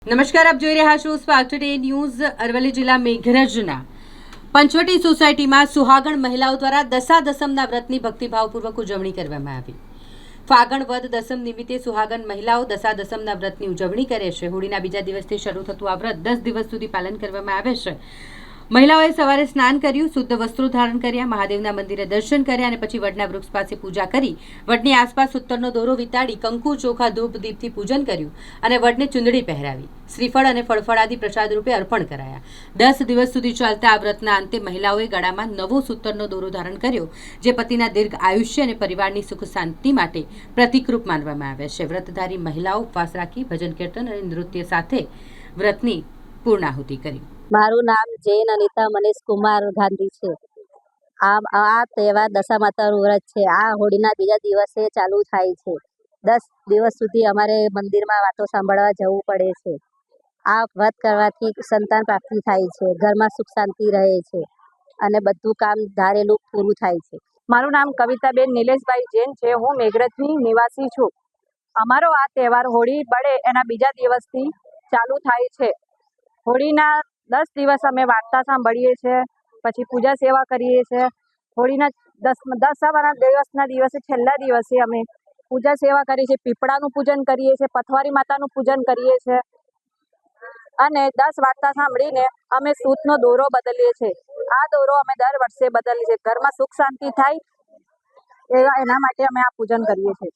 નમસ્કાર, આપ જોઈ રહ્યા છો સ્પાર્ક ટુડે ન્યૂઝ। અરવલ્લી જિલ્લા મેઘરજના પંચવટી સોસાયટીમાં સુહાગણ મહિલાઓ દ્વારા દશાદશમના વ્રતની ભક્તિભાવપૂર્વક ઉજવણી કરવામાં આવી। ફાગણ વદ દસમ નિમિત્તે સુહાગણ મહિલાઓ દશાદશમના વ્રતની ઉજવણી કરે છે। હોળીના બીજા દિવસથી શરૂ થતું આ વ્રત 10 દિવસ સુધી પાલન કરવામાં આવે છે। મહિલાઓએ સવારે સ્નાન કર્યું, શુદ્ધ વસ્ત્રો ધારણ કર્યા, મહાદેવના મંદિરે દર્શન કર્યા અને પછી વડના વૃક્ષ પાસે પૂજા કરી વડની આસપાસ સૂતરનો દોરો વિતાડી કંકુ, ચોખા, ધૂપ, દીપથી પૂજન કર્યું અને વડને ચુંદડી પહેરાવી, શ્રીફળ અને ફળફળાદી પ્રસાદ રૂપે અર્પણ કરાયા। 10 દિવસ સુધી ચાલતા આ વ્રતના અંતે મહિલાઓએ ગળામાં નવો સૂતરનો દોરો ધારણ કર્યો, જે પતિના દીર્ઘ આયુષ્ય અને પરિવારની સુખ શાંતિ માટે પ્રતિકરૂપ માનવામાં આવે છે। વ્રતધારી મહિલાઓ ઉપવાસ રાખી ભજન કીર્તન અને નૃત્ય સાથે વ્રતની પૂર્ણાહુતિ કરી। મારું નામ જૈન અનિતા મનીષ કુમાર ગાંધી છે। આ તહેવાર દશામાતાનું વ્રત છે। આ હોળીના બીજા દિવસે ચાલુ થાય છે। 10 દિવસ સુધી અમારે મંદિરમાં વાતો સાંભળવા જવું પડે છે। આ વ્રત કરવાથી સંતાન પ્રાપ્તિ થાય છે, ઘરમાં સુખ શાંતિ રહે છે અને બધું કામ ધારેલું પૂરું થાય છે। મારું નામ કવિતાબેન નિલેશભાઈ જૈન છે। હું મેઘરજની નિવાસી છું। અમારો આ તહેવાર હોળી બળે એના બીજા દિવસથી ચાલુ થાય છે। હોળીના 10 દિવસ અમે વાર્તા સાંભળીએ છીએ, પછી પૂજા સેવા કરીએ છીએ। હોળીના દસમા દિવસના દિવસે છેલ્લા દિવસે અમે પૂજા સેવા કરીએ છીએ, પીપળાનું પૂજન કરીએ છીએ, પથવારી માતાનું પૂજન કરીએ છીએ અને 10 વાર્તા સાંભળીને અમે સૂતનો દોરો બદલીએ છીએ। આ દોરો અમે દર વર્ષે બદલીએ છીએ, ઘરમાં સુખ શાંતિ થાય એના માટે અમે આ પૂજન કરીએ છીએ।